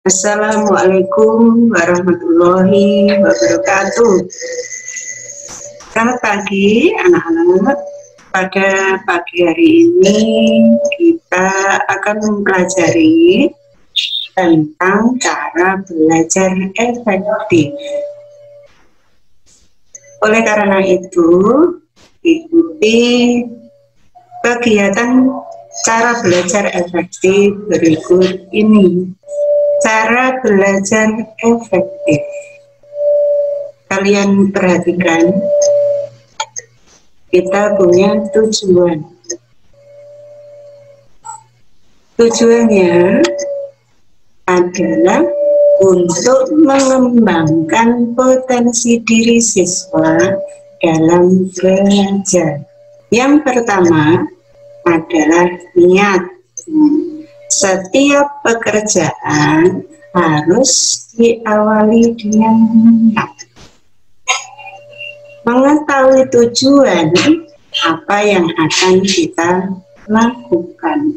Assalamualaikum warahmatullahi wabarakatuh. Selamat pagi anak-anak. Pada pagi hari ini kita akan mempelajari tentang cara belajar efektif. Oleh karena itu, ikuti kegiatan cara belajar efektif berikut ini. Cara belajar efektif. Kalian perhatikan, kita punya tujuan. Tujuannya adalah untuk mengembangkan potensi diri siswa dalam belajar. Yang pertama adalah niat. Setiap pekerjaan harus diawali dengan niat. Mengetahui tujuan apa yang akan kita lakukan.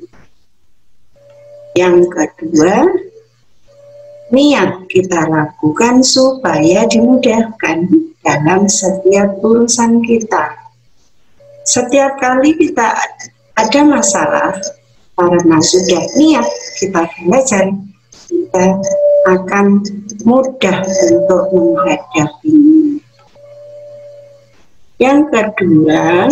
Yang kedua, niat kita lakukan supaya dimudahkan dalam setiap urusan kita. Setiap kali kita ada masalah, karena sudah niat kita belajar, kita akan mudah untuk menghadapinya. Yang kedua,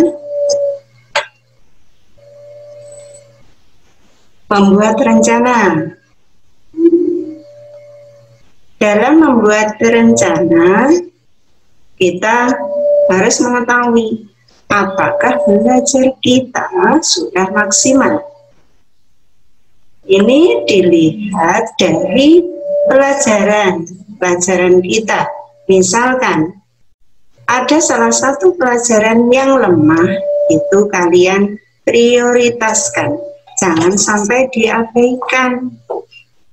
membuat rencana. Dalam membuat rencana, kita harus mengetahui apakah belajar kita sudah maksimal. Ini dilihat dari pelajaran kita. Misalkan ada salah satu pelajaran yang lemah, itu kalian prioritaskan, jangan sampai diabaikan,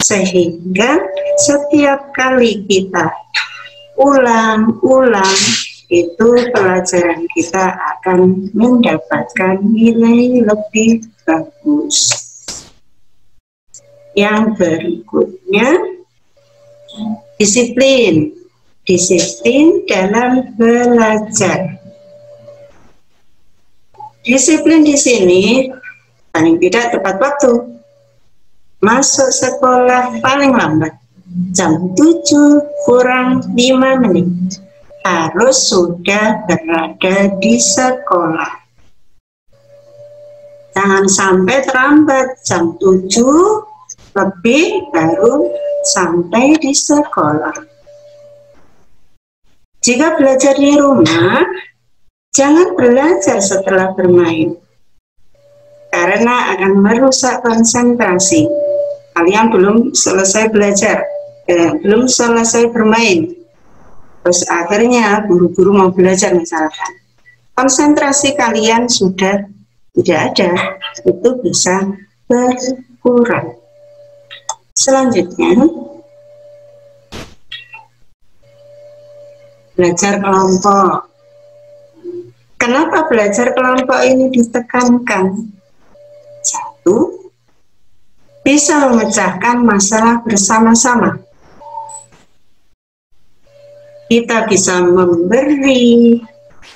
sehingga setiap kali kita ulang-ulang, itu pelajaran kita akan mendapatkan nilai lebih bagus. Yang berikutnya, disiplin. Disiplin dalam belajar. Disiplin di sini paling tidak tepat waktu. Masuk sekolah paling lambat jam 7 kurang 5 menit. Harus sudah berada di sekolah. Jangan sampai terlambat jam 7 lebih baru sampai di sekolah. Jika belajar di rumah, jangan belajar setelah bermain, karena akan merusak konsentrasi. Kalian belum selesai belajar, belum selesai bermain, terus akhirnya buru-buru mau belajar misalkan. Konsentrasi kalian sudah tidak ada, itu bisa berkurang. Selanjutnya, belajar kelompok. Kenapa belajar kelompok ini ditekankan? Satu, bisa memecahkan masalah bersama-sama. Kita bisa memberi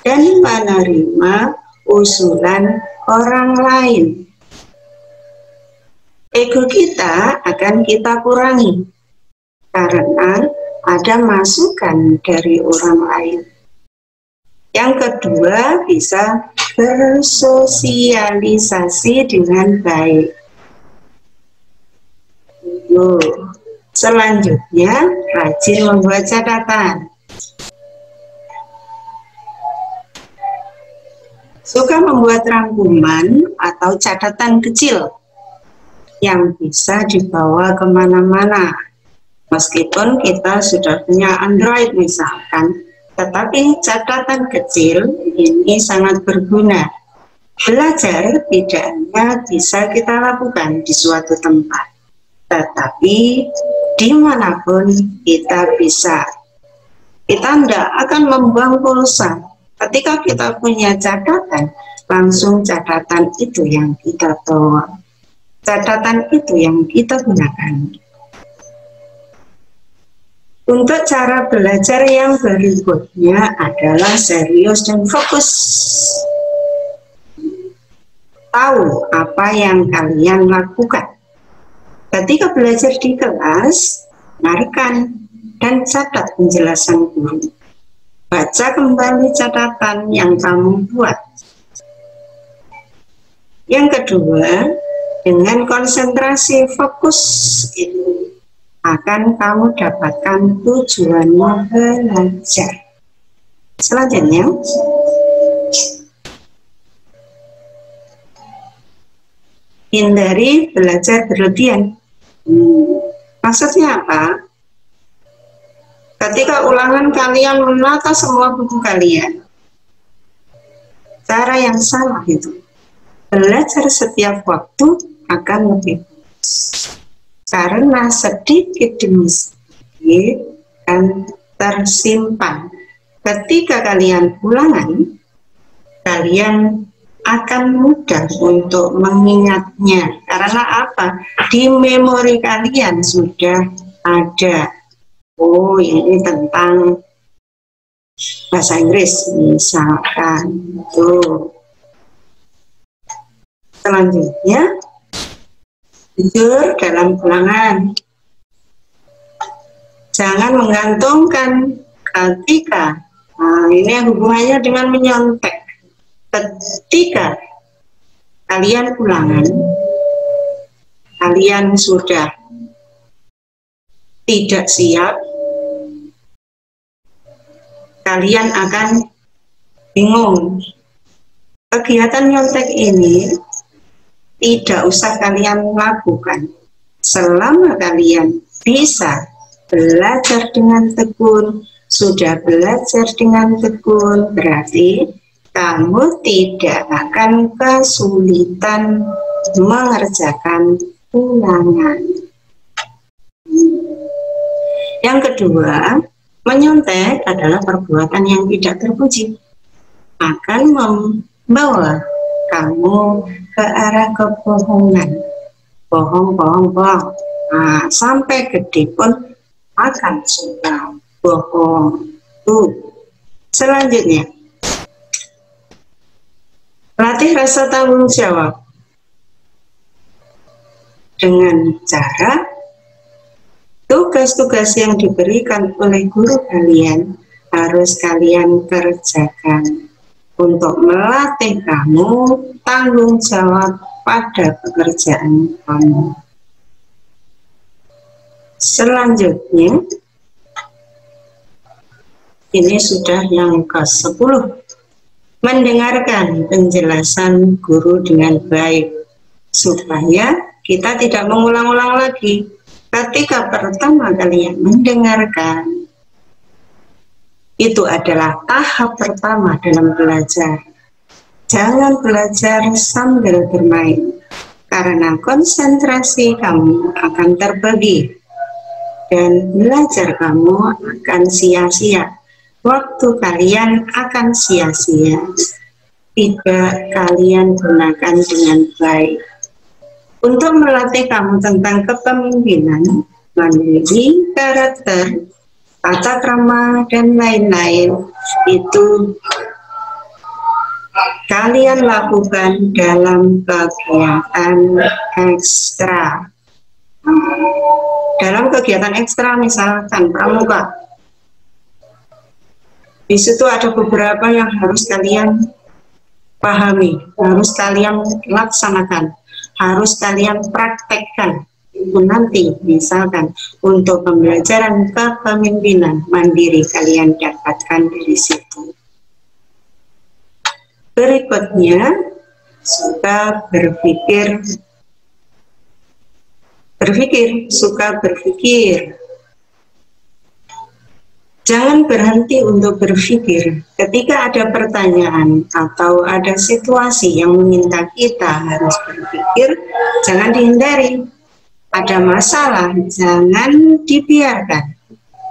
dan menerima usulan orang lain. Ego kita akan kita kurangi karena ada masukan dari orang lain. Yang kedua, bisa bersosialisasi dengan baik. Selanjutnya, rajin membuat catatan. Suka membuat rangkuman atau catatan kecil yang bisa dibawa kemana-mana. Meskipun kita sudah punya Android misalkan, tetapi catatan kecil ini sangat berguna. Belajar tidak hanya bisa kita lakukan di suatu tempat, tetapi dimanapun kita bisa. Kita tidak akan membuang pulsa. Ketika kita punya catatan, langsung catatan itu yang kita bawa. Catatan itu yang kita gunakan. Untuk cara belajar yang berikutnya adalah serius dan fokus. Tahu apa yang kalian lakukan. Ketika belajar di kelas, dengarkan dan catat penjelasan guru. Baca kembali catatan yang kamu buat. Yang kedua, dengan konsentrasi fokus itu akan kamu dapatkan tujuanmu belajar. Selanjutnya, hindari belajar berlebihan. Maksudnya apa? Ketika ulangan kalian menata semua buku kalian, cara yang salah itu. Belajar setiap waktu akan lebih bagus. Karena sedikit demi sedikit akan tersimpan. Ketika kalian ulangan, kalian akan mudah untuk mengingatnya. Karena apa? Di memori kalian sudah ada. Oh, ini tentang bahasa Inggris misalkan. Tuh. Selanjutnya, jujur dalam ulangan. Jangan menggantungkan ketika, ini hubungannya dengan menyontek. Ketika kalian ulangan, kalian sudah tidak siap, kalian akan bingung. Kegiatan nyontek ini tidak usah kalian lakukan selama kalian bisa belajar dengan tekun. Sudah belajar dengan tekun, berarti kamu tidak akan kesulitan mengerjakan ulangan. Yang kedua, menyontek adalah perbuatan yang tidak terpuji, akan membawa kamu ke arah kebohongan. Bohong. Sampai gede pun akan suka bohong. Selanjutnya, latih rasa tanggung jawab dengan cara tugas-tugas yang diberikan oleh guru kalian harus kalian kerjakan untuk melatih kamu tanggung jawab pada pekerjaan kamu. Selanjutnya, ini sudah yang ke-10. Mendengarkan penjelasan guru dengan baik, supaya kita tidak mengulang-ulang lagi. Ketika pertama kalian mendengarkan, itu adalah tahap pertama dalam belajar. Jangan belajar sambil bermain, karena konsentrasi kamu akan terbagi dan belajar kamu akan sia-sia. Waktu kalian akan sia-sia. Tidak kalian gunakan dengan baik. Untuk melatih kamu tentang kepemimpinan, mandiri, karakter, tata krama, dan lain-lain, itu kalian lakukan dalam kegiatan ekstra. Dalam kegiatan ekstra misalkan pramuka, di situ ada beberapa yang harus kalian pahami, harus kalian laksanakan, harus kalian praktekkan. Itu nanti misalkan untuk pembelajaran kepemimpinan mandiri kalian dapatkan dari situ. Berikutnya, suka berpikir, suka berpikir. Jangan berhenti untuk berpikir. Ketika ada pertanyaan atau ada situasi yang meminta kita harus berpikir, jangan dihindari. Ada masalah, jangan dibiarkan.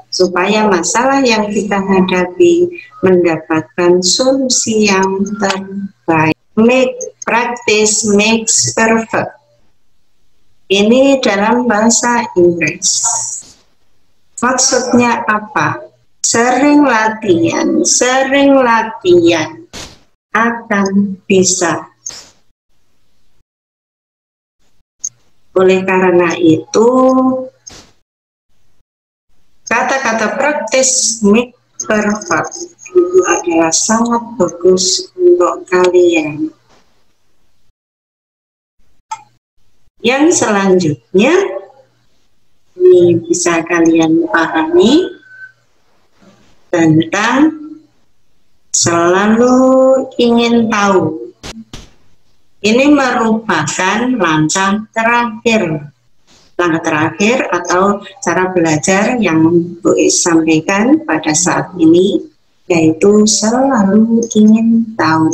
Supaya masalah yang kita hadapi mendapatkan solusi yang terbaik. Practice makes perfect. Ini dalam bahasa Inggris. Maksudnya apa? Sering latihan akan bisa. Oleh karena itu, kata-kata praktis make perfect itu adalah sangat bagus untuk kalian. Yang selanjutnya, ini bisa kalian pahami tentang selalu ingin tahu. Ini merupakan langkah terakhir atau cara belajar yang Bu sampaikan pada saat ini, yaitu selalu ingin tahu.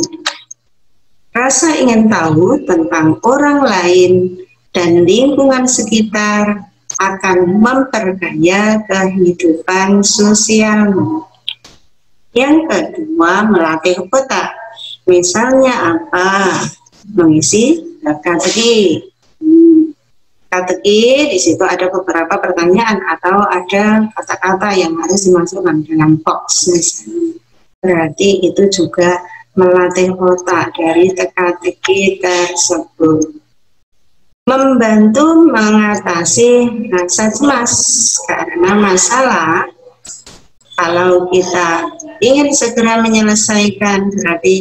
Rasa ingin tahu tentang orang lain dan lingkungan sekitar akan memperkaya kehidupan sosialmu. Yang kedua, melatih otak. Misalnya apa? Mengisi strategi. Strategi di situ ada beberapa pertanyaan atau ada kata-kata yang harus dimasukkan dalam box misalnya. Berarti itu juga melatih otak dari teka-teki tersebut. Membantu mengatasi rasa cemas karena masalah. Kalau kita ingin segera menyelesaikan, berarti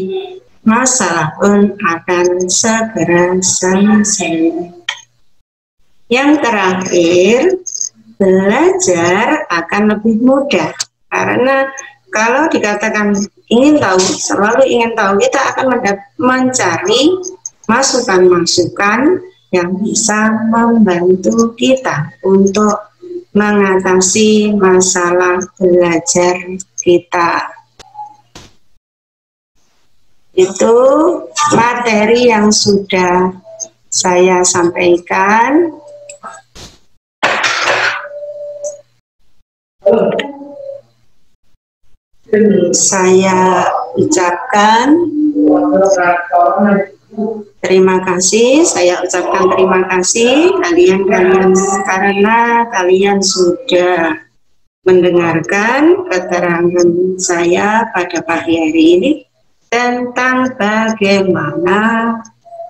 masalah pun akan segera selesai. Yang terakhir, belajar akan lebih mudah. Karena kalau dikatakan ingin tahu, selalu ingin tahu, kita akan mencari masukan-masukan yang bisa membantu kita untuk mengatasi masalah belajar kita. Itu materi yang sudah saya sampaikan. Saya ucapkan terima kasih. Saya ucapkan terima kasih kalian karena kalian sudah mendengarkan keterangan saya pada pagi hari ini tentang bagaimana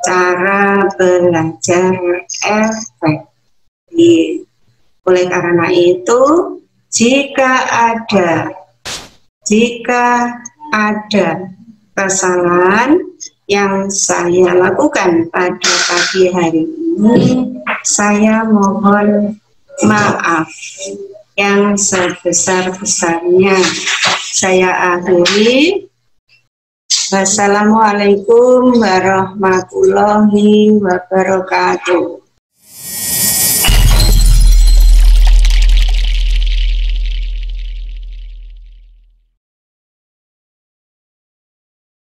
cara belajar efektif. Oleh karena itu, jika ada kesalahan yang saya lakukan pada pagi hari ini, saya mohon maaf yang sebesar-besarnya. Saya akhiri. Wassalamualaikum warahmatullahi wabarakatuh.